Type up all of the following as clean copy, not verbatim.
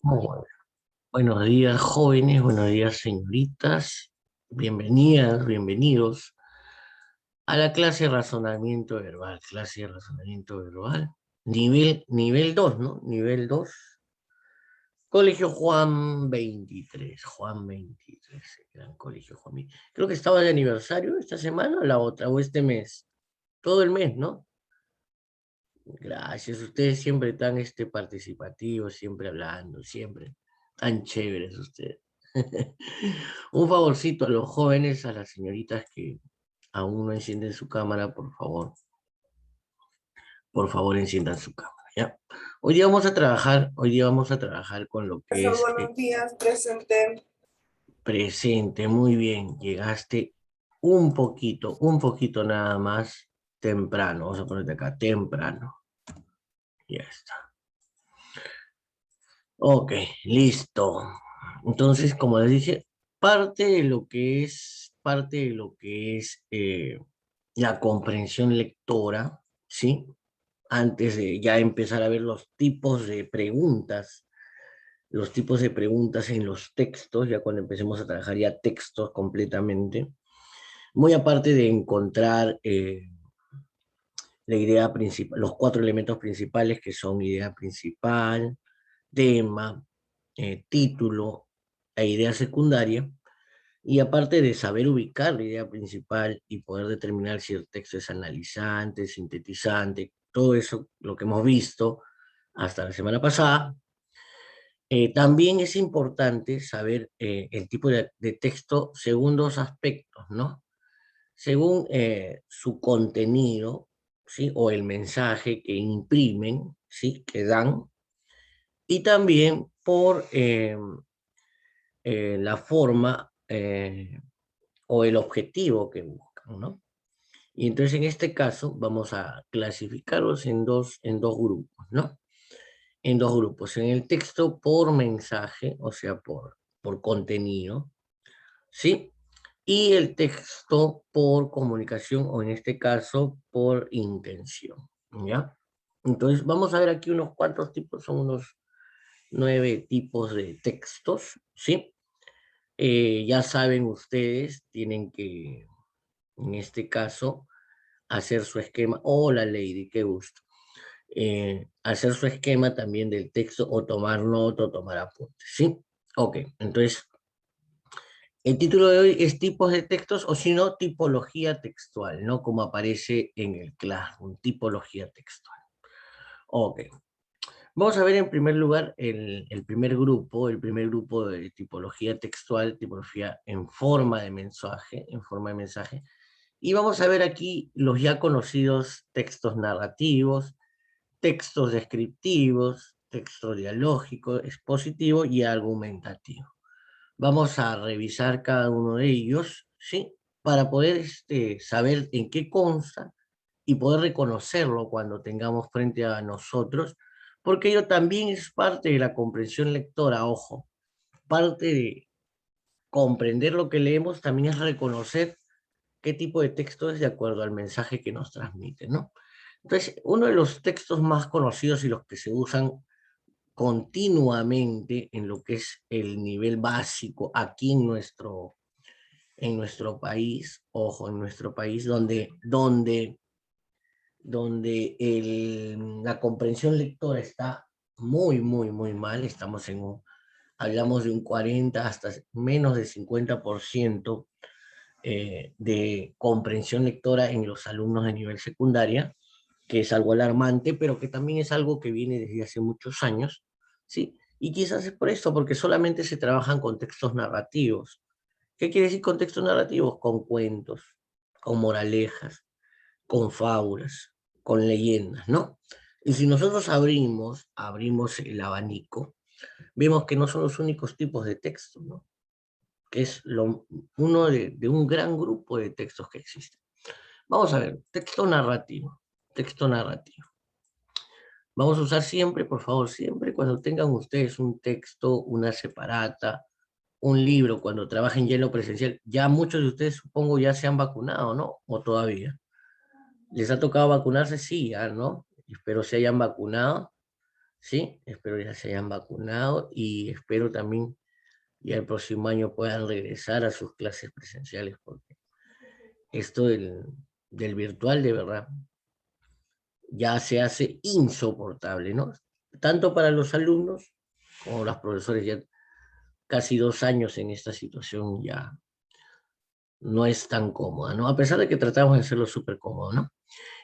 Muy bueno. Buenos días, jóvenes, buenos días, señoritas. Bienvenidas, bienvenidos a la clase de razonamiento verbal. Clase de razonamiento verbal. Nivel 2, ¿no? Nivel 2. Colegio Juan 23. Juan 23. Gran Colegio Juan 23. Creo que estaba de aniversario esta semana o la otra, o este mes. Todo el mes, ¿no? Gracias. Ustedes siempre tan participativos, siempre hablando, siempre tan chéveres ustedes. Un favorcito a los jóvenes, a las señoritas que aún no encienden su cámara, por favor. Por favor, enciendan su cámara, ¿ya? Hoy día vamos a trabajar con lo que Profesor, es buenos días, presente. presente. Muy bien, llegaste un poquito nada más temprano. Vamos a ponerte acá, temprano. Ya está. Ok, listo. Entonces, como les dije, parte de lo que es la comprensión lectora, ¿sí? Antes de ya empezar a ver los tipos de preguntas en los textos, ya cuando empecemos a trabajar ya textos completamente, muy aparte de encontrar la idea principal, los cuatro elementos principales que son idea principal, tema, título e idea secundaria, y aparte de saber ubicar la idea principal y poder determinar si el texto es analizante, sintetizante, todo eso, lo que hemos visto hasta la semana pasada, también es importante saber el tipo de texto según dos aspectos, ¿no? Según su contenido, ¿sí? O el mensaje que imprimen, ¿sí? Que dan, y también por la forma o el objetivo que buscan, ¿no? Y entonces en este caso vamos a clasificarlos en dos grupos, ¿no? En dos grupos, en el texto por mensaje, o sea, por contenido, ¿sí? Y el texto por comunicación, o en este caso por intención, ¿ya? Entonces vamos a ver aquí unos cuantos tipos, son unos 9 tipos de textos, ¿sí? Ya saben ustedes, tienen que, en este caso, hacer su esquema. Hola, Lady, qué gusto. Hacer su esquema también del texto o tomar nota o tomar apuntes, ¿sí? Ok, entonces, el título de hoy es tipos de textos o si no, tipología textual, ¿no? Como aparece en el Classroom, tipología textual. Ok, vamos a ver en primer lugar el primer grupo de tipología textual, tipología en forma de mensaje, y vamos a ver aquí los ya conocidos textos narrativos, textos descriptivos, texto dialógico, expositivo y argumentativo. Vamos a revisar cada uno de ellos, ¿sí? Para poder saber en qué consta y poder reconocerlo cuando tengamos frente a nosotros, porque ello también es parte de la comprensión lectora, ojo, parte de comprender lo que leemos también es reconocer qué tipo de texto es de acuerdo al mensaje que nos transmite, ¿no? Entonces, uno de los textos más conocidos y los que se usan continuamente en lo que es el nivel básico aquí en nuestro país, ojo, en nuestro país, donde la comprensión lectora está muy, muy, muy mal, hablamos de un 40 hasta menos de 50% de comprensión lectora en los alumnos de nivel secundaria, que es algo alarmante, pero que también es algo que viene desde hace muchos años, ¿sí? Y quizás es por esto, porque solamente se trabajan con textos narrativos. ¿Qué quiere decir con textos narrativos? Con cuentos, con moralejas, con fábulas, con leyendas, ¿no? Y si nosotros abrimos el abanico, vemos que no son los únicos tipos de textos, ¿no? Que es uno de un gran grupo de textos que existen. Vamos a ver, texto narrativo, texto narrativo. Vamos a usar siempre, por favor, siempre cuando tengan ustedes un texto, una separata, un libro, cuando trabajen ya en lo presencial, ya muchos de ustedes supongo ya se han vacunado, ¿no? O todavía. ¿Les ha tocado vacunarse? Sí, ya, ¿no? Espero se hayan vacunado. ¿sí? Espero ya se hayan vacunado y espero también ya el próximo año puedan regresar a sus clases presenciales, porque esto del virtual de verdad ya se hace insoportable, ¿no? Tanto para los alumnos como los profesores, ya casi 2 años en esta situación ya no es tan cómoda, ¿no? A pesar de que tratamos de hacerlo súper cómodo, ¿no?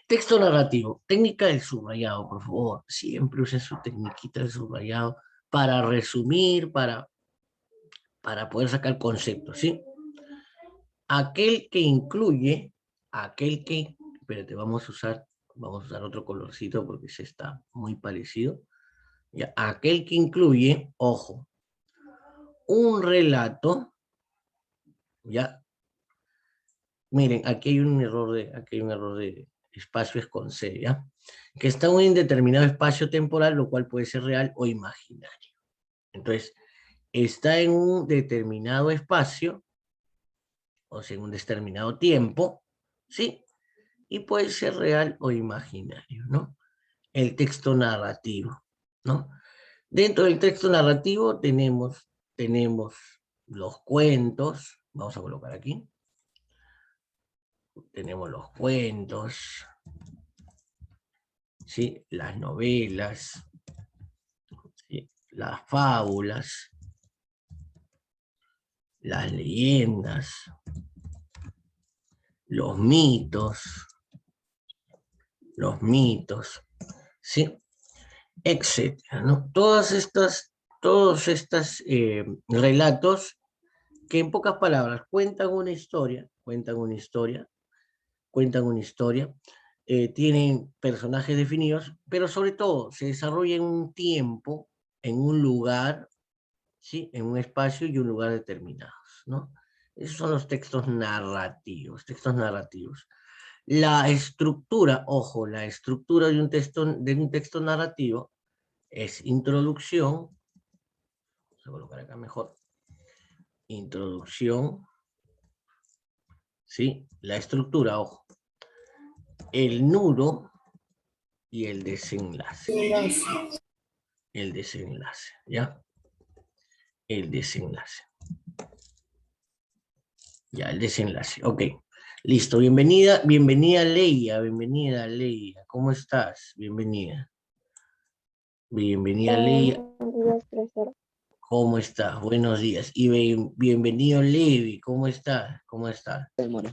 Texto narrativo, técnica del subrayado, por favor, siempre usen su tecniquita del subrayado para resumir, para poder sacar conceptos, ¿sí? Aquel que incluye, espérate, vamos a usar otro colorcito porque se está muy parecido. Ya, aquel que incluye, ojo, un relato, ya, miren, aquí hay un error de espacio es con C, ¿ya? Que está en un indeterminado espacio temporal, lo cual puede ser real o imaginario. Entonces, está en un determinado espacio, o sea, en un determinado tiempo, ¿sí? Y puede ser real o imaginario, ¿no? El texto narrativo, ¿no? Dentro del texto narrativo tenemos los cuentos, vamos a colocar aquí, tenemos los cuentos, ¿sí? Las novelas, ¿sí? Las fábulas, las leyendas, los mitos, ¿sí? Etcétera, ¿no? Todos estos relatos que en pocas palabras cuentan una historia, tienen personajes definidos, pero sobre todo se desarrolla en un tiempo, en un lugar, ¿sí? En un espacio y un lugar determinados, ¿no? Esos son los textos narrativos. La estructura, ojo, la estructura de un texto narrativo es introducción, vamos a colocar acá mejor, introducción, ¿sí? La estructura, ojo, el nudo y el desenlace. El desenlace, ¿ya? El desenlace. Ya, el desenlace, ok. Listo, bienvenida Leia. ¿Cómo estás? Bienvenida. Bienvenida Leia. Buenos días, profesor. ¿Cómo estás? Buenos días. Y bienvenido Levi, ¿cómo estás? ¿Cómo estás? Demora.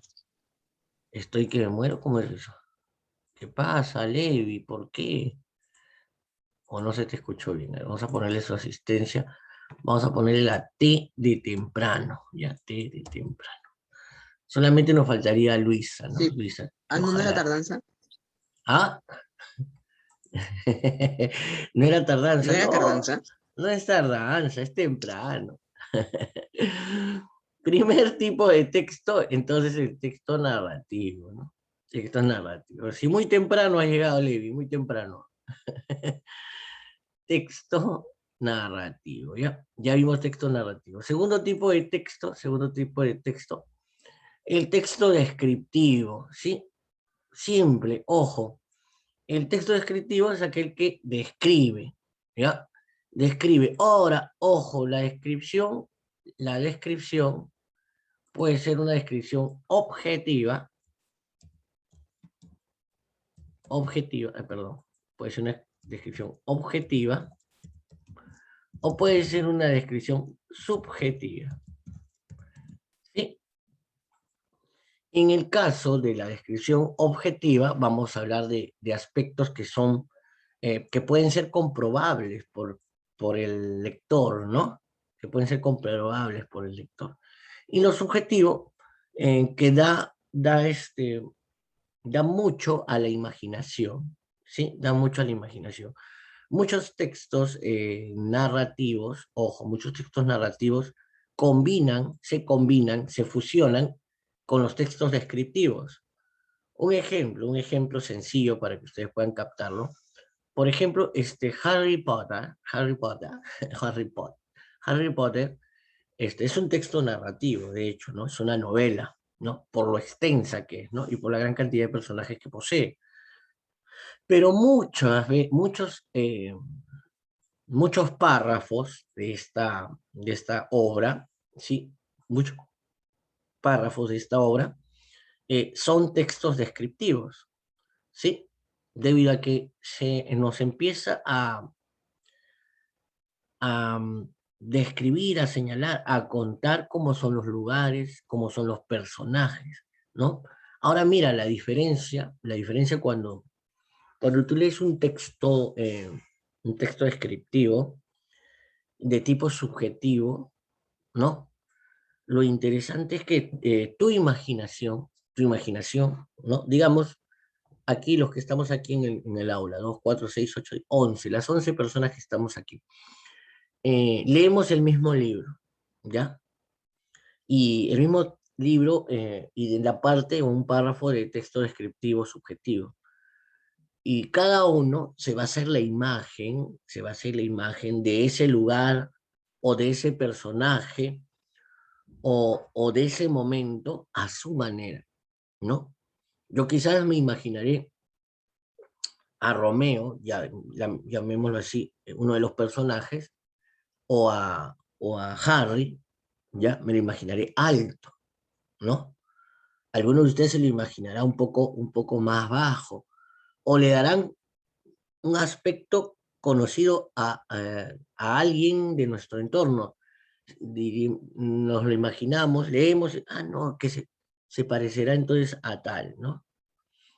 Estoy que me muero, ¿cómo es eso? ¿Qué pasa, Levi? ¿Por qué? O no se te escuchó bien. Vamos a ponerle su asistencia. Vamos a ponerle la T de temprano. Ya, T de temprano. Solamente nos faltaría Luisa, ¿no? Sí. Luisa, que ¿No es la ojalá. tardanza? Ah, no era ¿No tardanza, era no, tardanza? no es tardanza, es temprano. Primer tipo de texto, entonces el texto narrativo, ¿no? Texto narrativo. Si muy temprano ha llegado Levi, muy temprano. Texto narrativo, ¿ya? Ya vimos texto narrativo. Segundo tipo de texto, el texto descriptivo, ¿sí? Simple, ojo. El texto descriptivo es aquel que describe, ¿ya? Describe. Ahora, ojo, la descripción puede ser una descripción puede ser una descripción objetiva o puede ser una descripción subjetiva, ¿sí? En el caso de la descripción objetiva, vamos a hablar de aspectos que son, que pueden ser comprobables por el lector, ¿no? Que pueden ser comprobables por el lector. Y lo subjetivo, que da mucho a la imaginación, ¿sí? Da mucho a la imaginación. Muchos textos narrativos, ojo, muchos textos narrativos se fusionan con los textos descriptivos. Un ejemplo sencillo para que ustedes puedan captarlo. Por ejemplo, Harry Potter, Harry Potter, es un texto narrativo, de hecho, ¿no? Es una novela, ¿no? Por lo extensa que es, ¿no? Y por la gran cantidad de personajes que posee. Pero muchos párrafos de esta obra, ¿sí? Muchos párrafos de esta obra son textos descriptivos, ¿sí? Debido a que nos empieza a describir, a señalar, a contar cómo son los lugares, cómo son los personajes, ¿no? Ahora mira la diferencia cuando tú lees un texto descriptivo de tipo subjetivo, ¿no? Lo interesante es que tu imaginación, ¿no? Digamos, aquí los que estamos aquí en el aula, 2, 4, 6, 8, 11, las 11 personas que estamos aquí, leemos el mismo libro, ¿ya? Y el mismo libro y en la parte un párrafo de texto descriptivo subjetivo. Y cada uno se va a hacer la imagen, se va a hacer la imagen de ese lugar o de ese personaje o de ese momento a su manera, ¿no? Yo quizás me imaginaré a Romeo, llamémoslo así, uno de los personajes, o a Harry, ya me lo imaginaré alto, ¿no? Algunos de ustedes se lo imaginará un poco más bajo, o le darán un aspecto conocido a alguien de nuestro entorno. Nos lo imaginamos, leemos, no, se parecerá entonces a tal, ¿no?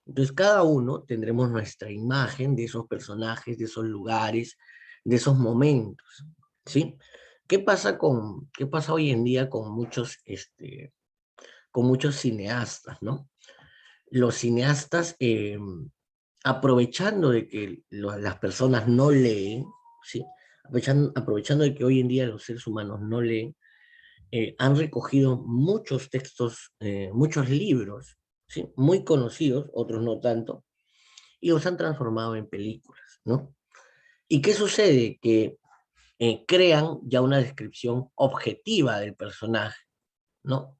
Entonces cada uno tendremos nuestra imagen de esos personajes, de esos lugares, de esos momentos, ¿sí? Qué pasa hoy en día con muchos cineastas, ¿no? Los cineastas, aprovechando de que las personas no leen, ¿sí? Aprovechando de que hoy en día los seres humanos no leen, han recogido muchos textos, muchos libros, ¿sí? Muy conocidos, otros no tanto, y los han transformado en películas, ¿no? ¿Y qué sucede? Que crean ya una descripción objetiva del personaje, ¿no?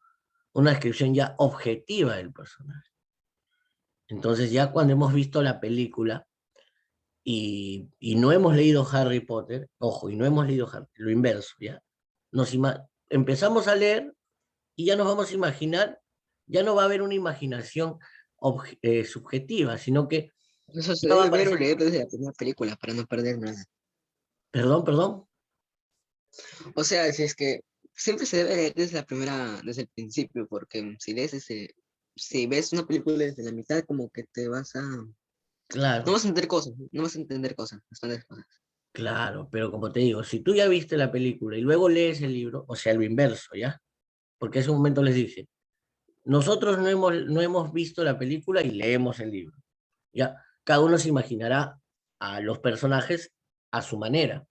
Una descripción ya objetiva del personaje. Entonces ya cuando hemos visto la película y no hemos leído Harry Potter, ojo, y no hemos leído lo inverso, ¿ya? Empezamos a leer y ya nos vamos a imaginar, ya no va a haber una imaginación subjetiva, sino que Eso se ya va a debe ver o aparecer, leer desde la primera película para no perder nada. perdón, O sea, si es que siempre se debe leer desde la primera, desde el principio, porque si lees si ves una película desde la mitad, como que no claro, vas a entender cosas, no vas a entender cosas, bastantes cosas. claro, pero como te digo, si tú ya viste la película y luego lees el libro, o sea, lo inverso, ¿ya? Porque ese momento les dice, nosotros no hemos visto la película y leemos el libro, ¿ya? Cada uno se imaginará a los personajes a su manera,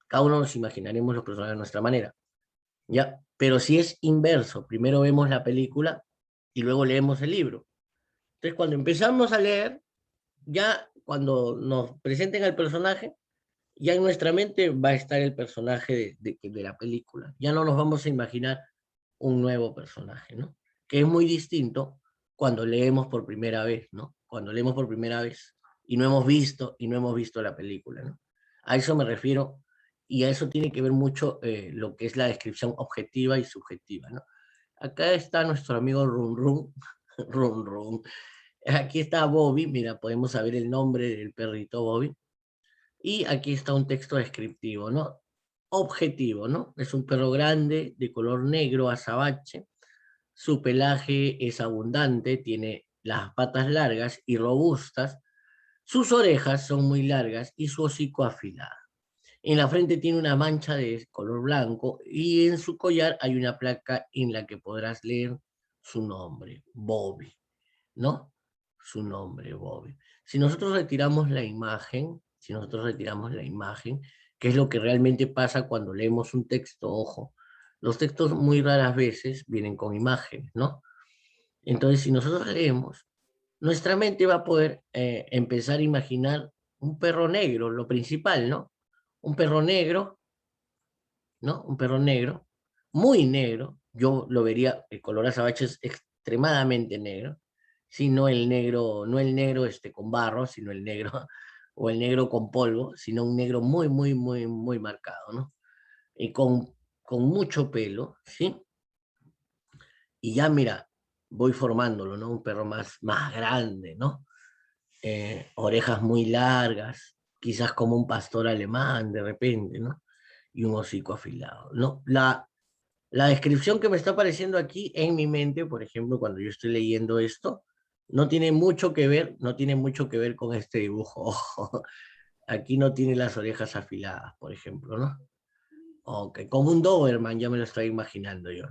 cada uno nos imaginaremos los personajes a nuestra manera, ¿ya? Pero si es inverso, primero vemos la película y luego leemos el libro. Entonces, cuando empezamos a leer, ya cuando nos presenten al personaje, ya en nuestra mente va a estar el personaje de la película. Ya no nos vamos a imaginar un nuevo personaje, ¿no? Que es muy distinto cuando leemos por primera vez, ¿no? Cuando leemos por primera vez y no hemos visto la película, ¿no? A eso me refiero y a eso tiene que ver mucho lo que es la descripción objetiva y subjetiva, ¿no? Acá está nuestro amigo Run Run, Run Run. Aquí está Bobby, mira, podemos saber el nombre del perrito Bobby. Y aquí está un texto descriptivo, ¿no? Objetivo, ¿no? Es un perro grande, de color negro azabache. Su pelaje es abundante, tiene las patas largas y robustas. Sus orejas son muy largas y su hocico afilado. En la frente tiene una mancha de color blanco y en su collar hay una placa en la que podrás leer su nombre, Bobby, ¿no? Su nombre, Bobby. Si nosotros retiramos la imagen, que es lo que realmente pasa cuando leemos un texto, ojo, los textos muy raras veces vienen con imágenes, ¿no? Entonces, si nosotros leemos, nuestra mente va a poder empezar a imaginar un perro negro, lo principal, ¿no? Un perro negro, ¿no? Un perro negro, muy negro. Yo lo vería, el color azabache es extremadamente negro, sí, no el negro con barro, sino el negro o el negro con polvo, sino un negro muy, muy, muy, muy marcado, ¿no? Y con mucho pelo, ¿sí? Y ya, mira, voy formándolo, ¿no? Un perro más grande, ¿no? Orejas muy largas, quizás como un pastor alemán de repente, ¿no? Y un hocico afilado, ¿no? La descripción que me está apareciendo aquí en mi mente, por ejemplo, cuando yo estoy leyendo esto, no tiene mucho que ver, no tiene mucho que ver con este dibujo. Ojo, aquí no tiene las orejas afiladas, por ejemplo, ¿no? Ok, como un Doberman, ya me lo estoy imaginando yo.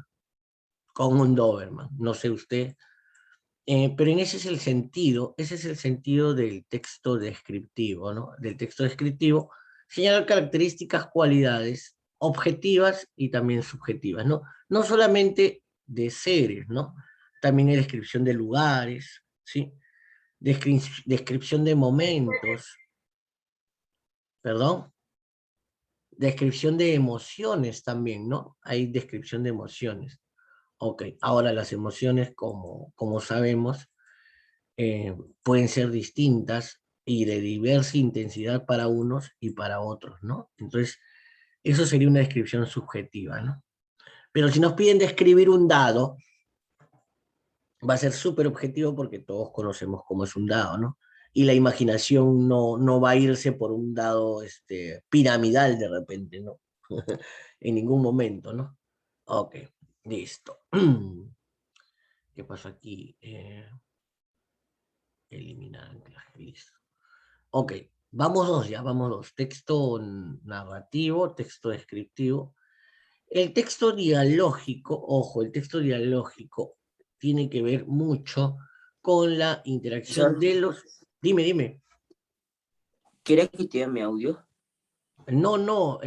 Como un Doberman, no sé usted. Pero en ese es el sentido del texto descriptivo, ¿no? Del texto descriptivo, señalar características, cualidades objetivas y también subjetivas, ¿no? No solamente de seres, ¿no? También hay descripción de lugares, ¿sí? Descripción de momentos, perdón, descripción de emociones también, ¿no? Hay descripción de emociones. Ok, ahora las emociones, como sabemos, pueden ser distintas y de diversa intensidad para unos y para otros, ¿no? Entonces, eso sería una descripción subjetiva, ¿no? Pero si nos piden describir un dado, va a ser súper objetivo porque todos conocemos cómo es un dado, ¿no? Y la imaginación no va a irse por un dado piramidal de repente, ¿no? En ningún momento, ¿no? Ok, listo. ¿Qué pasó aquí? Eliminar anclaje, listo. Ok, vamos dos ya, vamos dos. Texto narrativo, texto descriptivo. El texto dialógico, ojo, el texto dialógico tiene que ver mucho con la interacción Profesor, de los... Dime, dime. ¿quiere que te mi audio? No,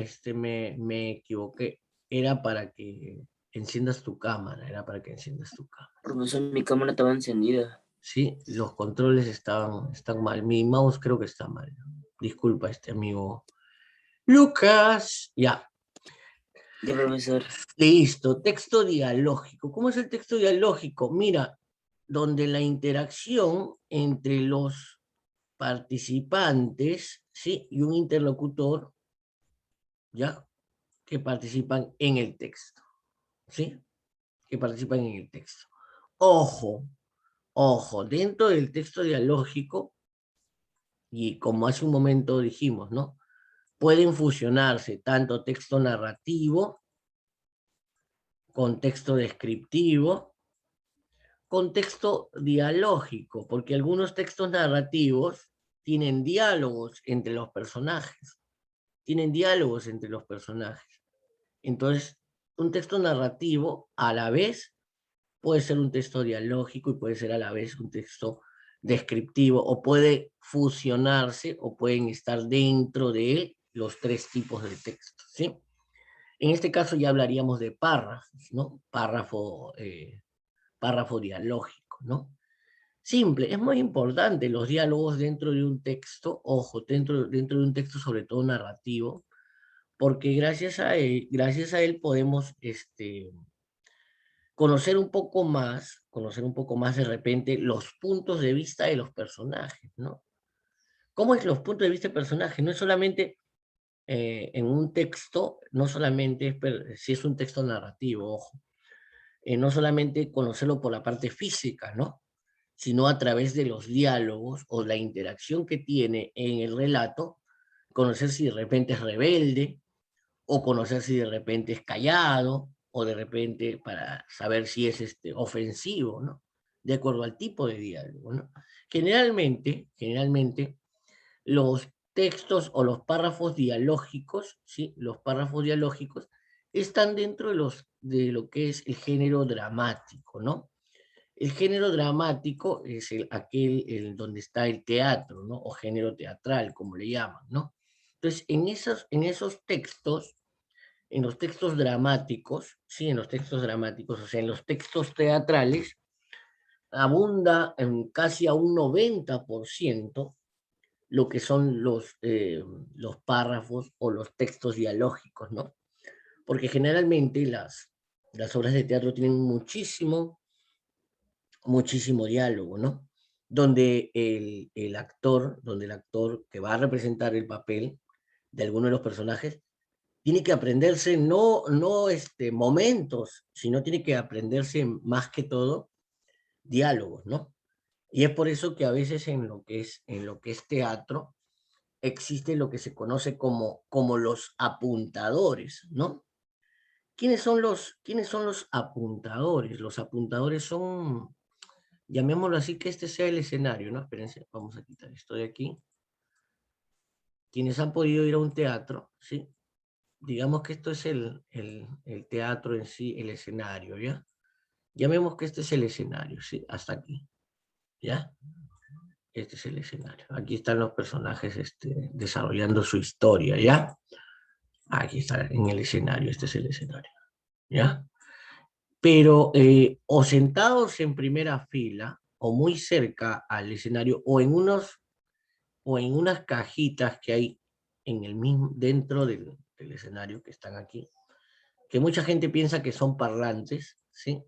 me equivoqué. Era para que enciendas tu cámara, era para que enciendas tu cámara. Profesor, mi cámara estaba encendida. Sí, los controles están mal. Mi mouse creo que está mal. Disculpa, amigo Lucas. Ya, Ya, profesor. listo. Texto dialógico. ¿Cómo es el texto dialógico? Mira, donde la interacción entre los participantes, ¿sí? Y un interlocutor, ¿ya? Que participan en el texto, ¿sí? Que participan en el texto. Ojo, ojo, dentro del texto dialógico, y como hace un momento dijimos, ¿no? Pueden fusionarse tanto texto narrativo con texto descriptivo, con texto dialógico, porque algunos textos narrativos tienen diálogos entre los personajes, tienen diálogos entre los personajes. Entonces, un texto narrativo a la vez puede ser un texto dialógico y puede ser a la vez un texto descriptivo, o puede fusionarse o pueden estar dentro de él los tres tipos de texto, ¿sí? En este caso ya hablaríamos de párrafos, ¿no? Párrafo dialógico, ¿no? Simple, es muy importante los diálogos dentro de un texto, ojo, dentro de un texto sobre todo narrativo, porque gracias a él podemos conocer un poco más de repente los puntos de vista de los personajes, ¿no? ¿Cómo es los puntos de vista del personaje? No es solamente en un texto, no solamente si es un texto narrativo, ojo, no solamente conocerlo por la parte física, ¿no? Sino a través de los diálogos o la interacción que tiene en el relato, conocer si de repente es rebelde, o conocer si de repente es callado, o de repente para saber si es ofensivo, ¿no? De acuerdo al tipo de diálogo, ¿no? Generalmente, los textos o los párrafos dialógicos, ¿sí? Los párrafos dialógicos están dentro de lo que es el género dramático, ¿no? El género dramático es donde está el teatro, ¿no? O género teatral, como le llaman, ¿no? Entonces, en esos textos, en los textos dramáticos, sí, en los textos dramáticos, o sea, en los textos teatrales, abunda en casi a un 90% lo que son los párrafos o los textos dialógicos, ¿no? Porque generalmente las obras de teatro tienen muchísimo diálogo, ¿no? donde el actor que va a representar el papel de alguno de los personajes, tiene que aprenderse no momentos, sino tiene que aprenderse más que todo diálogos, ¿no? Y es por eso que a veces en lo que es teatro existe lo que se conoce como los apuntadores, ¿no? ¿Quiénes son los apuntadores? Los apuntadores son, llamémoslo así, que este sea el escenario, ¿no? Espérense, vamos a quitar esto de aquí. Quienes han podido ir a un teatro, ¿sí? Digamos que esto es el teatro en sí, el escenario, ¿ya? Llamemos que este es el escenario, ¿sí? Hasta aquí, ¿ya? Este es el escenario. Aquí están los personajes desarrollando su historia, ¿ya? Aquí está en el escenario, este es el escenario, ¿ya? Pero o sentados en primera fila, o muy cerca al escenario, o en unas cajitas que hay en el mismo, dentro del escenario que están aquí, que mucha gente piensa que son parlantes, ¿sí?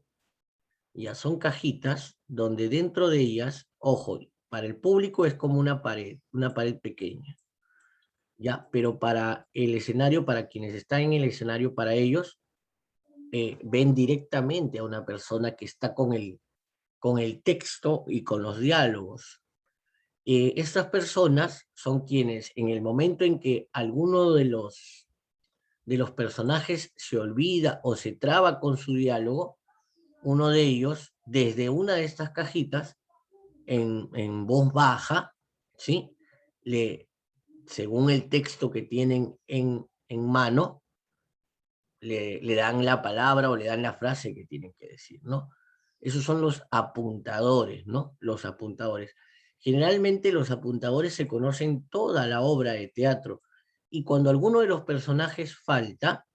Ya son cajitas donde dentro de ellas, ojo, para el público es como una pared pequeña, ¿ya? Pero para el escenario, para quienes están en el escenario, para ellos, ven directamente a una persona que está con el texto y con los diálogos. Estas personas son quienes, en el momento en que alguno de los personajes se olvida o se traba con su diálogo, uno de ellos, desde una de estas cajitas, en voz baja, ¿sí? Según el texto que tienen en mano, le dan la palabra o le dan la frase que tienen que decir, ¿no? Esos son los apuntadores, ¿no? Los apuntadores. Generalmente los apuntadores se conocen toda la obra de teatro, y cuando alguno de los personajes falta,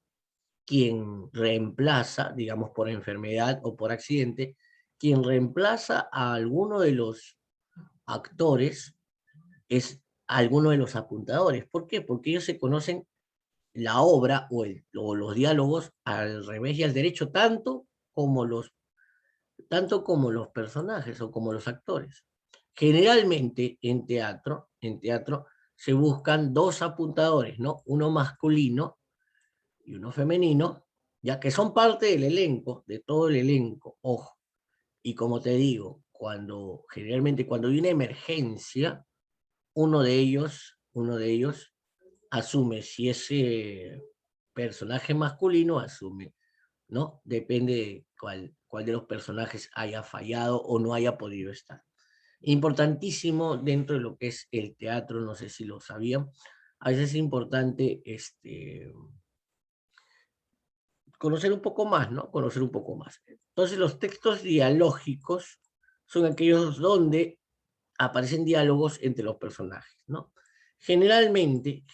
quien reemplaza, digamos por enfermedad o por accidente, quien reemplaza a alguno de los actores es alguno de los apuntadores. ¿Por qué? Porque ellos se conocen la obra o los diálogos al revés y al derecho, tanto como los personajes o como los actores. Generalmente en teatro se buscan dos apuntadores, ¿no? Uno masculino y uno femenino, ya que son parte del elenco, de todo el elenco, ojo. Y como te digo, generalmente cuando hay una emergencia, uno de ellos asume, si ese personaje masculino asume, ¿no? Depende de cuál de los personajes haya fallado o no haya podido estar. Importantísimo dentro de lo que es el teatro, no sé si lo sabían, a veces es importante conocer un poco más, ¿no? Conocer un poco más. Entonces, los textos dialógicos son aquellos donde aparecen diálogos entre los personajes, ¿no? Generalmente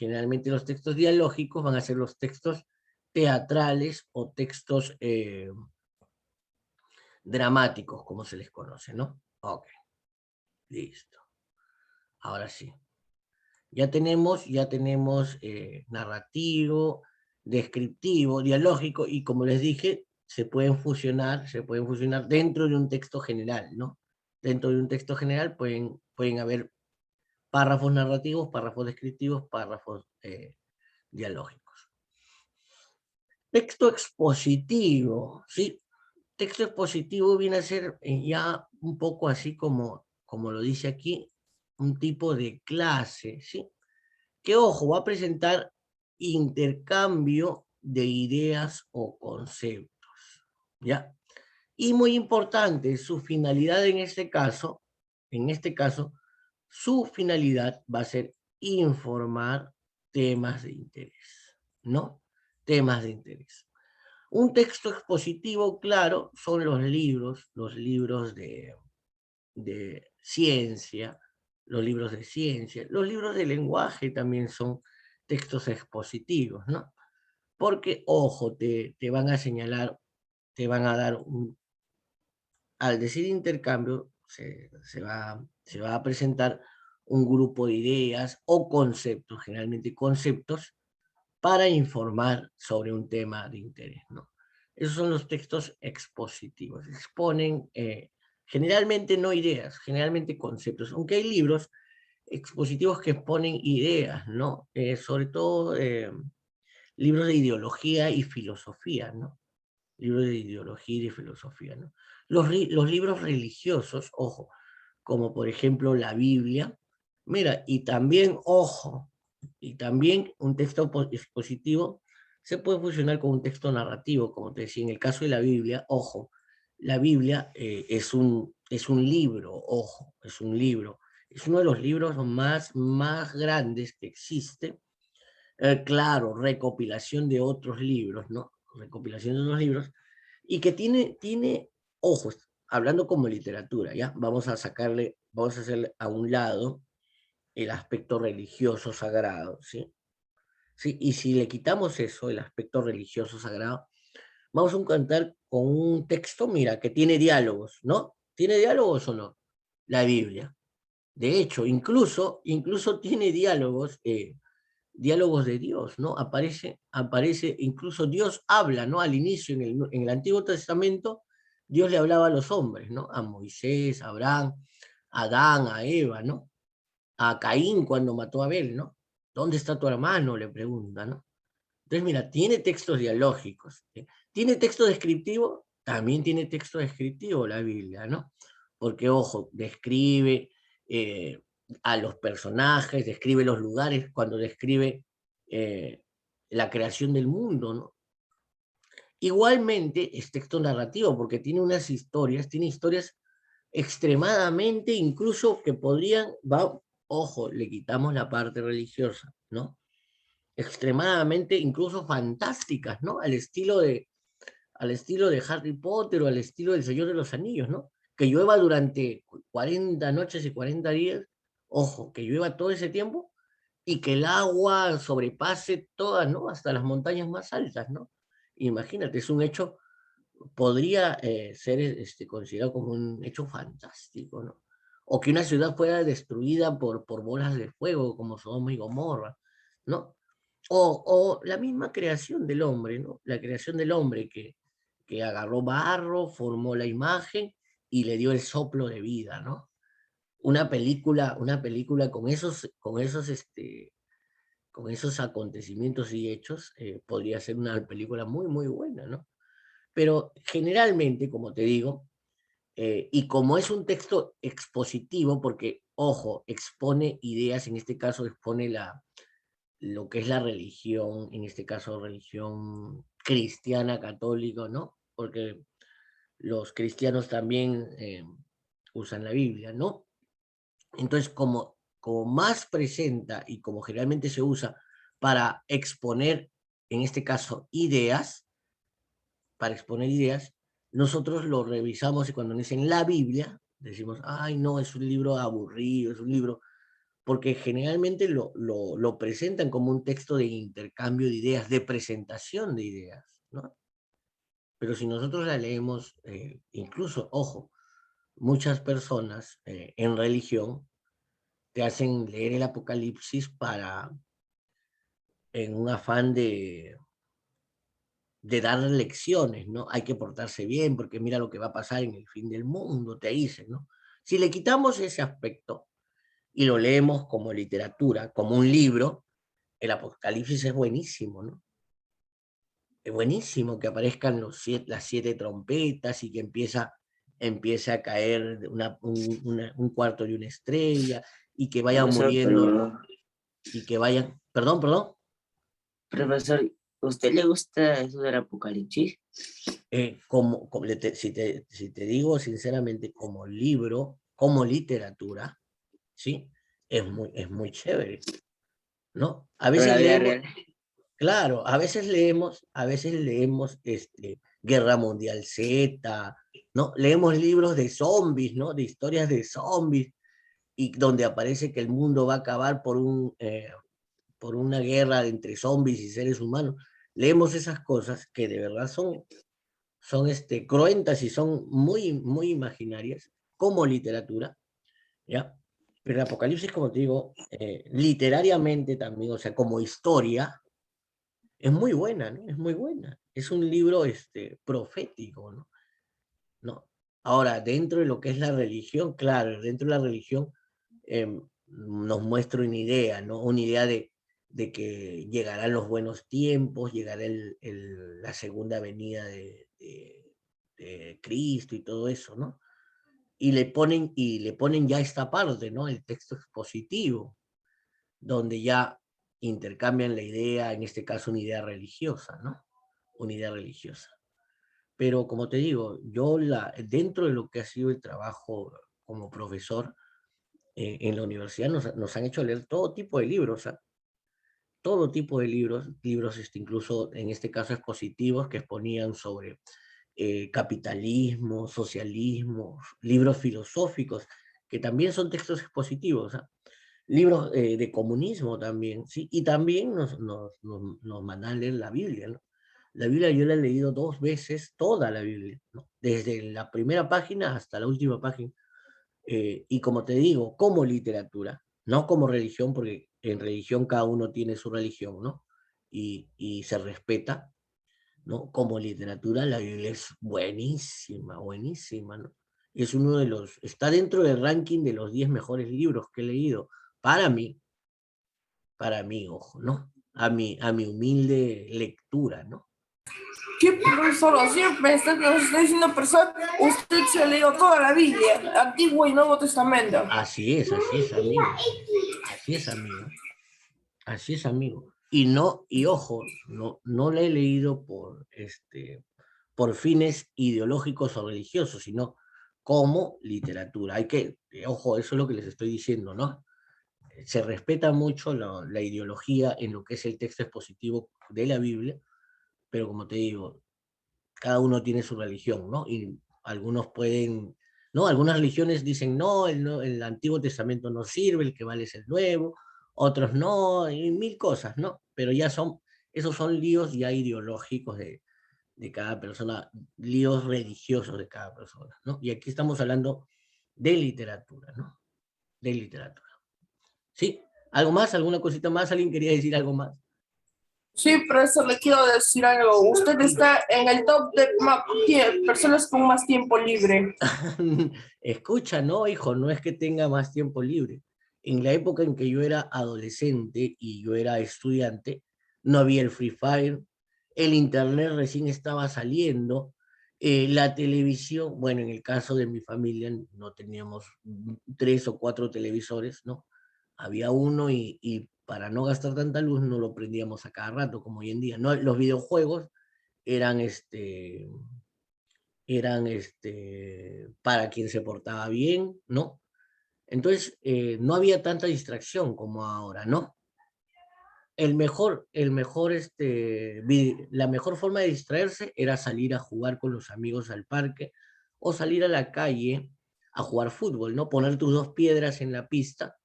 los textos dialógicos van a ser los textos teatrales o textos dramáticos, como se les conoce, ¿no? Ok, listo. Ahora sí. Ya tenemos narrativo, descriptivo, dialógico, y como les dije, se pueden fusionar dentro de un texto general, ¿no? Dentro de un texto general pueden haber párrafos narrativos, párrafos descriptivos, párrafos dialógicos. Texto expositivo, ¿sí? Texto expositivo viene a ser ya un poco así como lo dice aquí, un tipo de clase, ¿sí? Que, ojo, va a presentar intercambio de ideas o conceptos, ¿ya? Y muy importante, su finalidad en este caso, su finalidad va a ser informar temas de interés, ¿no? Temas de interés. Un texto expositivo, claro, son los libros de ciencia, los libros de lenguaje también son textos expositivos, ¿no? Porque, ojo, te van a señalar, te van a dar al decir intercambio, se va a presentar un grupo de ideas o conceptos, generalmente conceptos, para informar sobre un tema de interés, ¿no? Esos son los textos expositivos. Exponen Generalmente no ideas, generalmente conceptos, aunque hay libros expositivos que exponen ideas, ¿no? Sobre todo libros de ideología y filosofía, ¿no? Libros de ideología y de filosofía, ¿no? Los libros religiosos, ojo, como por ejemplo la Biblia, mira, y también, ojo, y también un texto expositivo se puede fusionar con un texto narrativo, como te decía, en el caso de la Biblia, ojo, la Biblia es un libro, ojo, es un libro, es uno de los libros más grandes que existe. Claro, recopilación de otros libros, ¿no? Recopilación de otros libros, y que tiene ojos, hablando como literatura, ¿ya? Vamos a hacerle a un lado el aspecto religioso sagrado, ¿sí? Sí, y si le quitamos eso, el aspecto religioso sagrado, vamos a encontrar con un texto, mira, que tiene diálogos, ¿no? ¿Tiene diálogos o no? La Biblia. De hecho, incluso tiene diálogos, diálogos de Dios, ¿no? Aparece, incluso Dios habla, ¿no? Al inicio, en el Antiguo Testamento, Dios le hablaba a los hombres, ¿no? A Moisés, a Abraham, a Adán, a Eva, ¿no? A Caín cuando mató a Abel, ¿no? ¿Dónde está tu hermano? Le pregunta, ¿no? Entonces, mira, tiene textos dialógicos, ¿sí? ¿Tiene texto descriptivo? También tiene texto descriptivo la Biblia, ¿no? Porque, ojo, describe a los personajes, describe los lugares, cuando describe eh, la creación del mundo, ¿no? Igualmente es texto narrativo, porque tiene historias extremadamente, incluso que ojo, le quitamos la parte religiosa, ¿no? Extremadamente, incluso fantásticas, ¿no? Al estilo de Harry Potter o al estilo del Señor de los Anillos, ¿no? Que llueva durante 40 noches y 40 días, ojo, que llueva todo ese tiempo y que el agua sobrepase todas, ¿no? Hasta las montañas más altas, ¿no? Imagínate, es un hecho, podría ser considerado como un hecho fantástico, ¿no? O que una ciudad fuera destruida por bolas de fuego, como Sodoma y Gomorra, ¿no? O la misma creación del hombre, ¿no? La creación del hombre que agarró barro, formó la imagen y le dio el soplo de vida, ¿no? Una película con esos acontecimientos y hechos, podría ser una película muy, muy buena, ¿no? Pero generalmente, como te digo, y como es un texto expositivo, porque, ojo, expone ideas, en este caso expone lo que es la religión, en este caso religión cristiana, católica, ¿no? Porque los cristianos también usan la Biblia, ¿no? Entonces, como más presenta y como generalmente se usa para exponer, en este caso, ideas, nosotros lo revisamos y cuando dicen la Biblia, decimos, ay, no, es un libro aburrido, es un libro, porque generalmente lo presentan como un texto de intercambio de ideas, de presentación de ideas, ¿no? Pero si nosotros la leemos, incluso, ojo, muchas personas en religión te hacen leer el Apocalipsis en un afán de dar lecciones, ¿no? Hay que portarse bien porque mira lo que va a pasar en el fin del mundo, te dicen, ¿no? Si le quitamos ese aspecto y lo leemos como literatura, como un libro, el Apocalipsis es buenísimo, ¿no? Es buenísimo que aparezcan las 7 trompetas y que empieza a caer un cuarto de una estrella y que vayan Profesor, muriendo y que vayan... Perdón. profesor, ¿usted le gusta eso del apocalipsis? Si te digo sinceramente, como libro, como literatura, ¿sí? Es muy chévere, ¿no? A Pero la veces vida leemos, real. claro, a veces leemos Guerra Mundial Z, ¿no? Leemos libros de zombies, ¿no? De historias de zombies, y donde aparece que el mundo va a acabar por una guerra entre zombies y seres humanos. Leemos esas cosas que de verdad son cruentas y son muy, muy imaginarias, como literatura, ¿ya? Pero el Apocalipsis, como te digo, literariamente también, o sea, como historia, es muy buena, ¿no? Es muy buena. Es un libro profético, ¿no? ¿No? Ahora, dentro de lo que es la religión, claro, dentro de la religión nos muestra una idea, ¿no? Una idea de que llegarán los buenos tiempos, llegará la segunda venida de Cristo y todo eso, ¿no? Y le ponen ya esta parte, ¿no? El texto expositivo, donde ya intercambian la idea, en este caso una idea religiosa, ¿no? Una idea religiosa. Pero como te digo, dentro de lo que ha sido el trabajo como profesor en la universidad, nos han hecho leer todo tipo de libros, ¿ah? Todo tipo de libros incluso en este caso expositivos que exponían sobre capitalismo, socialismo, libros filosóficos, que también son textos expositivos, ¿ah? Libros de comunismo también, ¿sí? Y también nos mandan a leer la Biblia, ¿no? La Biblia yo la he leído 2 veces, toda la Biblia, ¿no? Desde la primera página hasta la última página. Y como te digo, como literatura, no como religión, porque en religión cada uno tiene su religión, ¿no? Y se respeta, ¿no? Como literatura, la Biblia es buenísima, buenísima, ¿no? Es uno de está dentro del ranking de los 10 mejores libros que he leído, para mí, ojo, ¿no? A mi humilde lectura, ¿no? ¿Qué profesor? Siempre nos está diciendo, profesor, usted se ha leído toda la Biblia, Antiguo y Nuevo Testamento. Así es, amigo. Así es, amigo. Así es, amigo. Y ojo, no la he leído por fines ideológicos o religiosos, sino como literatura. Ojo, eso es lo que les estoy diciendo, ¿no? Se respeta mucho la ideología en lo que es el texto expositivo de la Biblia, pero como te digo, cada uno tiene su religión, ¿no? Y algunos pueden, ¿no? Algunas religiones dicen, el Antiguo Testamento no sirve, el que vale es el Nuevo, otros no, y mil cosas, ¿no? Pero esos son líos ya ideológicos de cada persona, líos religiosos de cada persona, ¿no? Y aquí estamos hablando de literatura, ¿no? De literatura. ¿Sí? ¿Algo más? ¿Alguna cosita más? ¿Alguien quería decir algo más? Sí, profesor, le quiero decir algo. Usted está en el top de personas con más tiempo libre. Escucha, no, hijo, no es que tenga más tiempo libre. En la época en que yo era adolescente y yo era estudiante, no había el Free Fire, el internet recién estaba saliendo, la televisión, bueno, en el caso de mi familia no teníamos 3 o 4 televisores, ¿no? Había uno y para no gastar tanta luz no lo prendíamos a cada rato como hoy en día. No, los videojuegos eran para quien se portaba bien, ¿no? Entonces, no había tanta distracción como ahora, ¿no? La mejor forma de distraerse era salir a jugar con los amigos al parque o salir a la calle a jugar fútbol, ¿no? Poner tus 2 piedras en la pista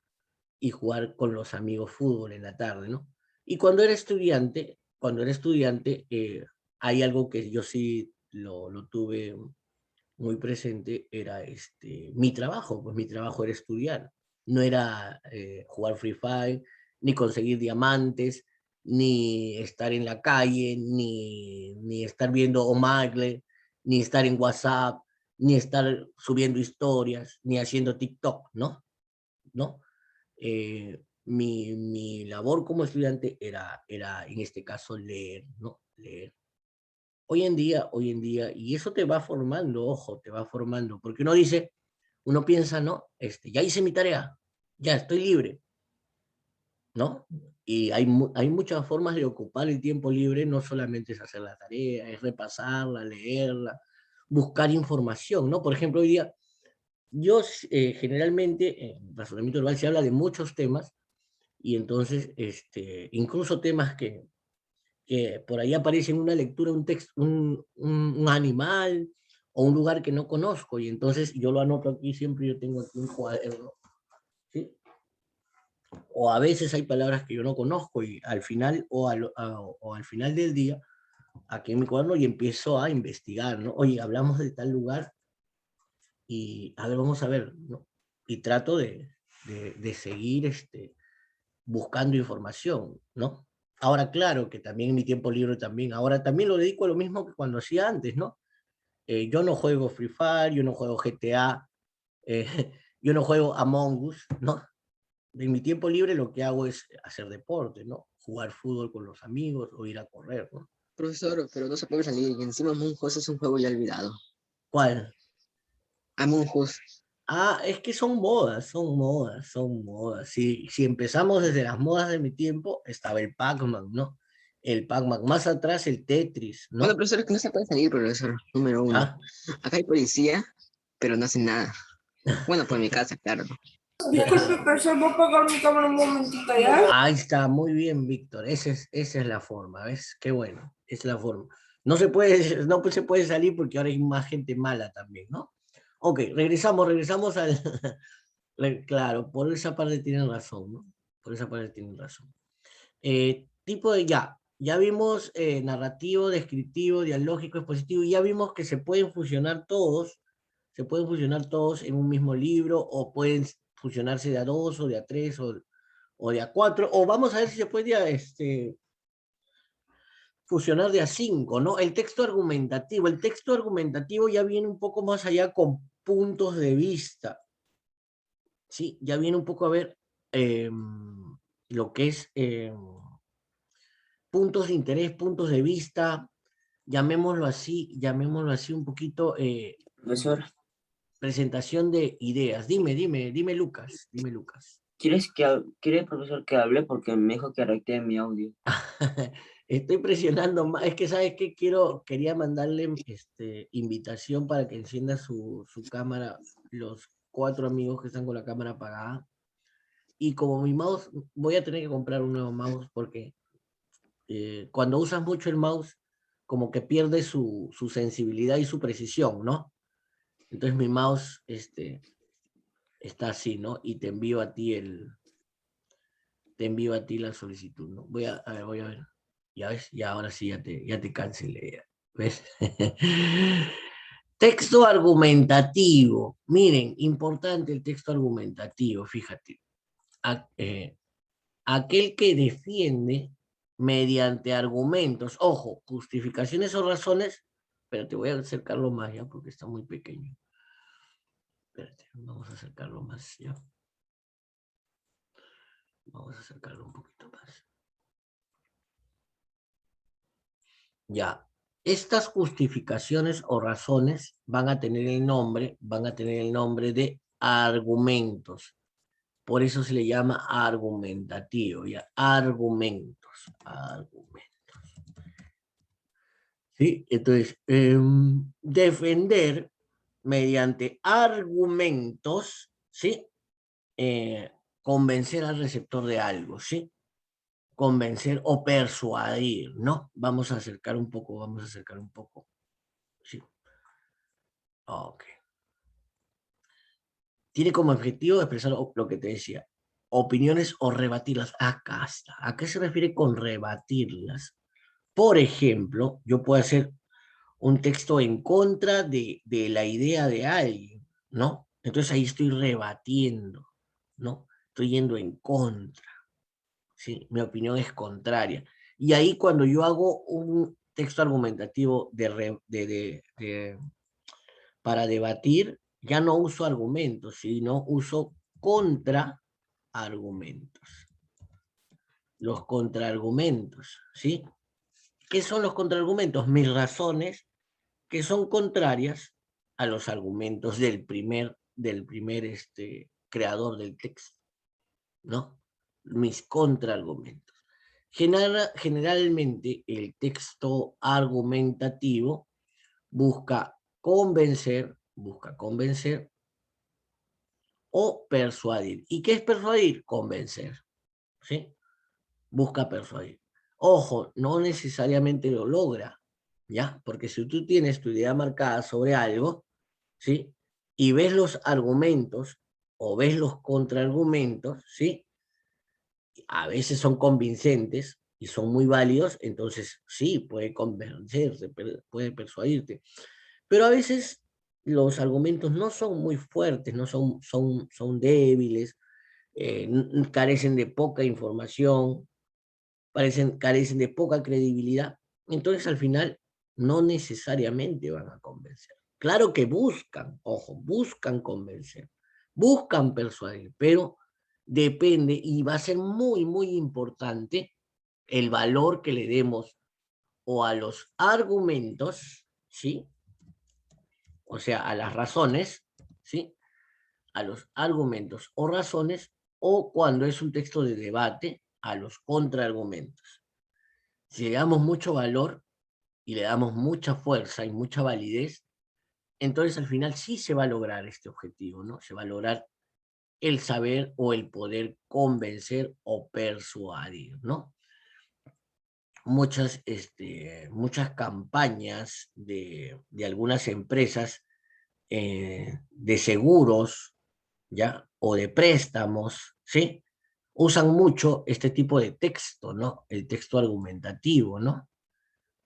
y jugar con los amigos fútbol en la tarde, ¿no? Y cuando era estudiante, hay algo que yo sí lo tuve muy presente, era mi trabajo, pues mi trabajo era estudiar, no era jugar Free Fire, ni conseguir diamantes, ni estar en la calle, ni estar viendo Omagle, ni estar en WhatsApp, ni estar subiendo historias, ni haciendo TikTok, ¿no? ¿No? Mi labor como estudiante era en este caso leer, ¿no? Leer. Hoy en día, y eso te va formando, ojo, te va formando, porque uno piensa, no, ya hice mi tarea, ya estoy libre, ¿no? Y hay muchas formas de ocupar el tiempo libre, no solamente es hacer la tarea, es repasarla, leerla, buscar información, ¿no? Por ejemplo, hoy día, yo generalmente, en razonamiento verbal se habla de muchos temas, y entonces, incluso temas que por ahí aparece en una lectura un texto, un animal o un lugar que no conozco, y entonces yo lo anoto aquí, siempre yo tengo aquí un cuaderno, ¿sí? O a veces hay palabras que yo no conozco y al final o al final del día, aquí en mi cuaderno y empiezo a investigar, ¿no? Oye, hablamos de tal lugar y a ver, vamos a ver, ¿no? Y trato de seguir buscando información, ¿no? Ahora, claro que también en mi tiempo libre ahora también lo dedico a lo mismo que cuando hacía antes, ¿no? Yo no juego Free Fire, yo no juego GTA, yo no juego Among Us, ¿no? En mi tiempo libre lo que hago es hacer deporte, ¿no? Jugar fútbol con los amigos o ir a correr, ¿no? Profesor, pero no se puede salir. Y encima Among Us es un juego ya olvidado. ¿Cuál? Among Us. Ah, es que son modas, son modas, son modas. Si empezamos desde las modas de mi tiempo, estaba el Pac-Man, ¿no? El Pac-Man, más atrás el Tetris, Bueno, ¿no? profesor, es que no se puede salir, profesor. Número uno. ¿Ya? Acá hay policía, pero no hacen nada. Bueno, por mi casa, claro. Disculpe, profesor, voy a apagar mi cámara un momentito, ¿ya? Ahí está, muy bien, Víctor. Esa es la forma, ¿ves? Qué bueno, esa es la forma. No se puede salir porque ahora hay más gente mala también, ¿no? Ok, regresamos al... Claro, por esa parte tienen razón, ¿no? Por esa parte tienen razón. Tipo de ya vimos narrativo, descriptivo, dialógico, expositivo, y ya vimos que se pueden fusionar todos en un mismo libro, o pueden fusionarse de a dos, o de a tres, o de a cuatro, o vamos a ver si se puede fusionar de a cinco, ¿no? El texto argumentativo ya viene un poco más allá con puntos de vista, ¿sí? Ya viene un poco a ver lo que es puntos de interés, puntos de vista, llamémoslo así un poquito, Profesor, presentación de ideas. Dime Lucas, dime Lucas. ¿quiere el profesor que hable? Porque me dijo que arregle mi audio. Estoy presionando más, es que sabes que quería mandarle invitación para que encienda su cámara, los 4 amigos que están con la cámara apagada. Y como mi mouse, voy a tener que comprar un nuevo mouse porque cuando usas mucho el mouse, como que pierde su sensibilidad y su precisión, ¿no? Entonces mi mouse está así, ¿no? Y te envío a ti la solicitud, ¿no? Voy a ver. Ya ves, ya ahora sí ya te cancelé, ¿ves? Texto argumentativo. Miren, importante el texto argumentativo, fíjate. Aquel que defiende mediante argumentos, ojo, justificaciones o razones, pero te voy a acercarlo más ya porque está muy pequeño. Espérate, vamos a acercarlo más ya. Vamos a acercarlo un poquito más. Ya, estas justificaciones o razones van a tener el nombre de argumentos. Por eso se le llama argumentativo, ya, argumentos. ¿Sí? Entonces, defender mediante argumentos, ¿sí? Convencer al receptor de algo, ¿sí? Convencer o persuadir, ¿no? Vamos a acercar un poco. Sí. Ok. Tiene como objetivo expresar lo que te decía, opiniones o rebatirlas. Acá está. ¿A qué se refiere con rebatirlas? Por ejemplo, yo puedo hacer un texto en contra de la idea de alguien, ¿no? Entonces ahí estoy rebatiendo, ¿no? Estoy yendo en contra, ¿sí? Mi opinión es contraria. Y ahí cuando yo hago un texto argumentativo para debatir, ya no uso argumentos, sino uso contraargumentos. Los contraargumentos, ¿sí? ¿Qué son los contraargumentos? Mis razones que son contrarias a los argumentos del primer creador del texto, ¿no? Mis contraargumentos. Generalmente el texto argumentativo busca convencer o persuadir. ¿Y qué es persuadir? Convencer, ¿sí? Busca persuadir. Ojo, no necesariamente lo logra, ¿ya? Porque si tú tienes tu idea marcada sobre algo, ¿sí? Y ves los argumentos o ves los contraargumentos, ¿sí? A veces son convincentes y son muy válidos, entonces sí, puede convencerte, puede persuadirte. Pero a veces los argumentos no son muy fuertes, no son débiles, carecen de poca información, carecen de poca credibilidad. Entonces al final no necesariamente van a convencer. Claro que buscan, ojo, buscan convencer, buscan persuadir, pero depende y va a ser muy, muy importante el valor que le demos o a los argumentos, ¿sí? O sea, a las razones, ¿sí? A los argumentos o razones, o cuando es un texto de debate, a los contraargumentos. Si le damos mucho valor y le damos mucha fuerza y mucha validez, entonces al final sí se va a lograr este objetivo, ¿no? Se va a lograr el saber o el poder convencer o persuadir, ¿no? Muchas campañas de algunas empresas de seguros, ¿ya? O de préstamos, ¿sí? Usan mucho este tipo de texto, ¿no? El texto argumentativo, ¿no?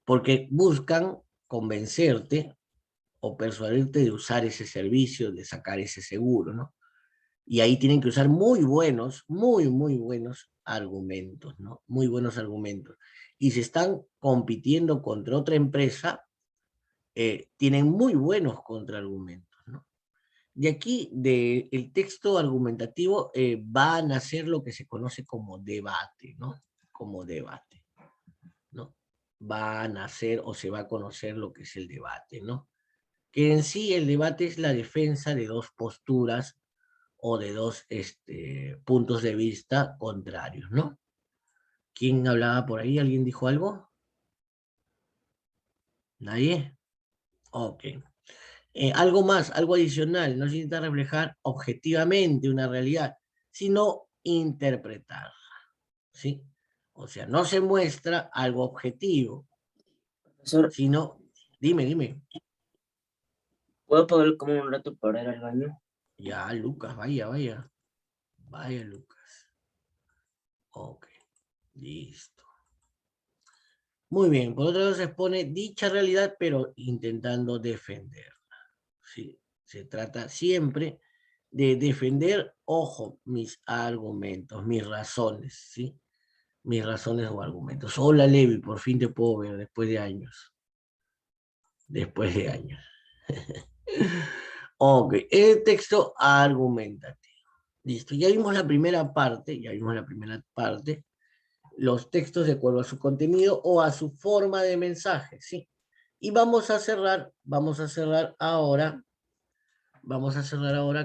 Porque buscan convencerte o persuadirte de usar ese servicio, de sacar ese seguro, ¿no? Y ahí tienen que usar muy buenos, muy, muy buenos argumentos, ¿no? Muy buenos argumentos. Y si están compitiendo contra otra empresa, tienen muy buenos contraargumentos, ¿no? De aquí, del texto argumentativo, va a nacer lo que se conoce como debate, ¿no? Como debate, ¿no? Va a nacer o se va a conocer lo que es el debate, ¿no? Que en sí el debate es la defensa de dos posturas o de dos puntos de vista contrarios, ¿no? ¿Quién hablaba por ahí? ¿Alguien dijo algo? ¿Nadie? Ok. Algo más, algo adicional, no se intenta reflejar objetivamente una realidad, sino interpretarla, ¿sí? O sea, no se muestra algo objetivo, Profesor, sino, dime. ¿puedo poder como un rato para ir al baño? Ya, Lucas, vaya, Lucas. Ok, listo. Muy bien, por otro lado se expone dicha realidad, pero intentando defenderla, ¿sí? Se trata siempre de defender, ojo, mis argumentos, mis razones, ¿sí? Mis razones o argumentos. Hola, Levi, por fin te puedo ver después de años. Después de años. Ok, el texto argumentativo. Listo, ya vimos la primera parte, los textos de acuerdo a su contenido o a su forma de mensaje, ¿sí? Y vamos a cerrar ahora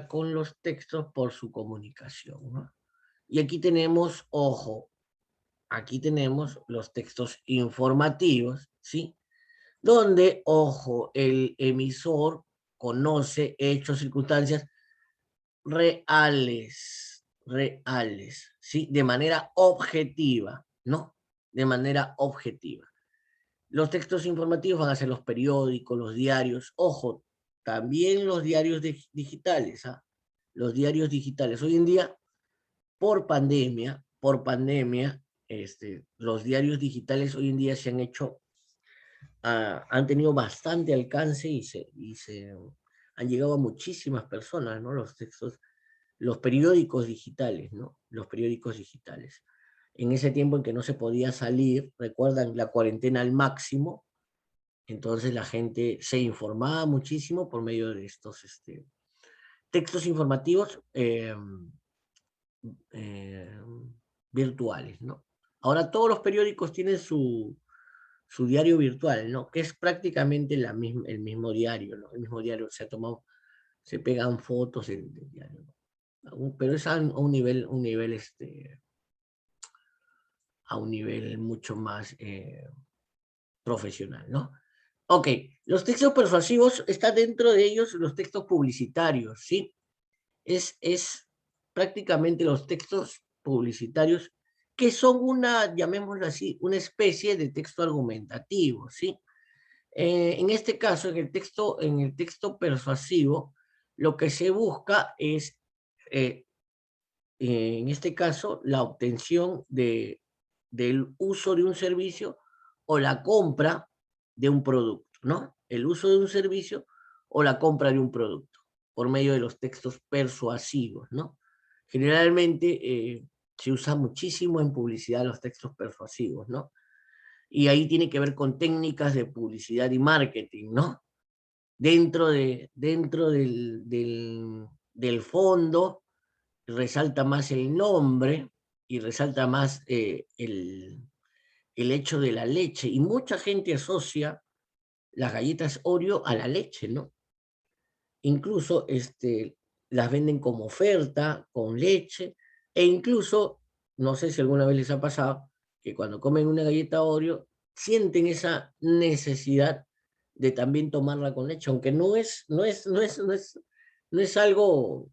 con los textos por su comunicación, ¿no? Y aquí tenemos, ojo, aquí tenemos los textos informativos, ¿sí? Donde, ojo, el emisor conoce hechos, circunstancias reales, ¿sí? De manera objetiva, ¿no? De manera objetiva. Los textos informativos van a ser los periódicos, los diarios, ojo, también los diarios digitales, ¿ah? Los diarios digitales. Hoy en día, por pandemia, los diarios digitales hoy en día se han hecho, han tenido bastante alcance y han llegado a muchísimas personas, ¿no? Los periódicos digitales, ¿no? Los periódicos digitales. En ese tiempo en que no se podía salir, recuerdan la cuarentena al máximo, entonces la gente se informaba muchísimo por medio de estos textos informativos virtuales, ¿no? Ahora todos los periódicos tienen su diario virtual, ¿no? Que es prácticamente el mismo diario, ¿no? El mismo diario se pegan fotos del diario, ¿no? Pero es a un nivel, a un nivel mucho más profesional, ¿no? Ok, los textos persuasivos, están dentro de ellos los textos publicitarios, ¿sí? Es prácticamente los textos publicitarios que son llamémoslo así, una especie de texto argumentativo, ¿sí? En este caso, en el texto persuasivo, lo que se busca es, en este caso, la obtención del uso de un servicio o la compra de un producto, ¿no? El uso de un servicio o la compra de un producto por medio de los textos persuasivos, ¿no? Generalmente se usa muchísimo en publicidad los textos persuasivos, ¿no? y ahí tiene que ver con técnicas de publicidad y marketing, ¿no? Dentro del fondo resalta más el nombre y resalta más el hecho de la leche, y mucha gente asocia las galletas Oreo a la leche, ¿no? Incluso las venden como oferta, con leche, e incluso, no sé si alguna vez les ha pasado, que cuando comen una galleta Oreo, sienten esa necesidad de también tomarla con leche, aunque no es algo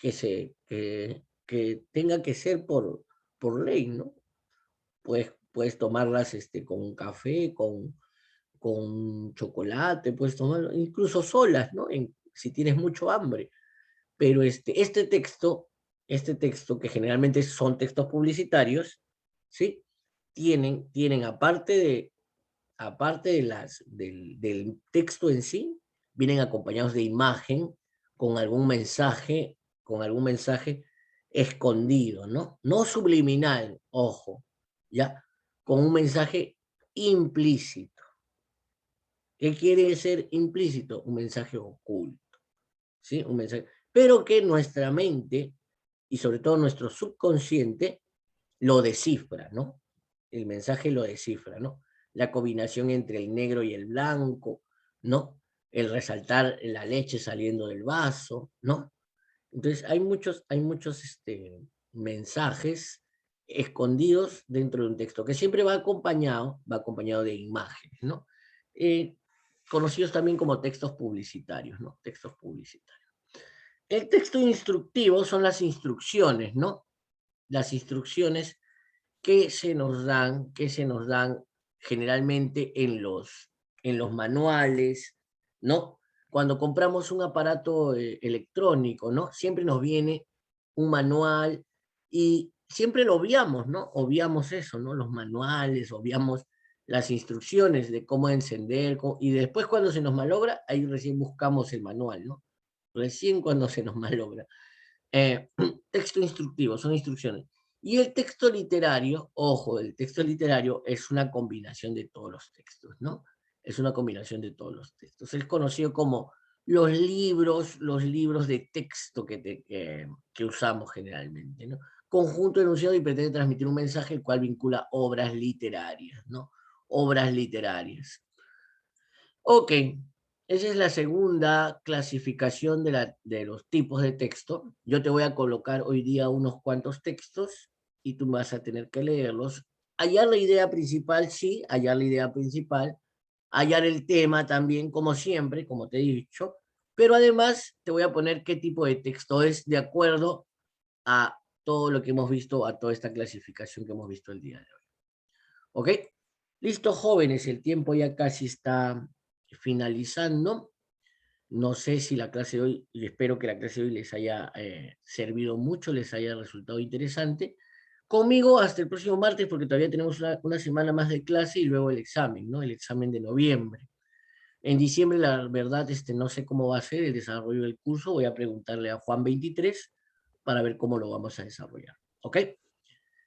que tenga que ser por ley, ¿no? Puedes tomarlas con un café, con chocolate, puedes tomarlo, incluso solas, ¿no? Si tienes mucho hambre. Pero este texto, que generalmente son textos publicitarios, ¿sí? Tienen aparte del texto en sí, vienen acompañados de imagen con algún mensaje escondido, ¿no? No subliminal, ojo, ¿ya? Con un mensaje implícito. ¿Qué quiere ser implícito? Un mensaje oculto, ¿sí? Un mensaje, pero que nuestra mente, y sobre todo nuestro subconsciente, lo descifra, ¿no? El mensaje lo descifra, ¿no? La combinación entre el negro y el blanco, ¿no? El resaltar la leche saliendo del vaso, ¿no? Entonces hay muchos mensajes escondidos dentro de un texto, que siempre va acompañado de imágenes, ¿no? Eh, Conocidos también como textos publicitarios, ¿no? Textos publicitarios. El texto instructivo son las instrucciones, ¿no? Las instrucciones que se nos dan generalmente en los manuales, ¿no? Cuando compramos un aparato electrónico, ¿no? Siempre nos viene un manual y siempre lo obviamos, ¿no? Obviamos eso, ¿no? Los manuales, obviamos las instrucciones de cómo encender, y después cuando se nos malogra, ahí recién buscamos el manual, ¿no? Recién cuando se nos malogra. Texto instructivo, son instrucciones. Y el texto literario, ojo, el texto literario es una combinación de todos los textos, ¿no? Es una combinación de todos los textos. Es conocido como los libros de texto que usamos generalmente, ¿no? Conjunto enunciado y pretende transmitir un mensaje el cual vincula obras literarias, ¿no? Obras literarias. Ok, esa es la segunda clasificación de los tipos de texto. Yo te voy a colocar hoy día unos cuantos textos y tú vas a tener que leerlos. Hallar la idea principal, sí, hallar la idea principal. Hallar el tema también, como siempre, como te he dicho. Pero además te voy a poner qué tipo de texto es de acuerdo a todo lo que hemos visto, a toda esta clasificación que hemos visto el día de hoy. ¿Ok? Listo, jóvenes, el tiempo ya casi está finalizando. No sé si la clase de hoy, y espero que la clase de hoy les haya servido mucho, les haya resultado interesante. Conmigo hasta el próximo martes, porque todavía tenemos una semana más de clase y luego el examen, ¿no? El examen de noviembre. En diciembre, la verdad, no sé cómo va a ser el desarrollo del curso. Voy a preguntarle a Juan 23 para ver cómo lo vamos a desarrollar. ¿Ok?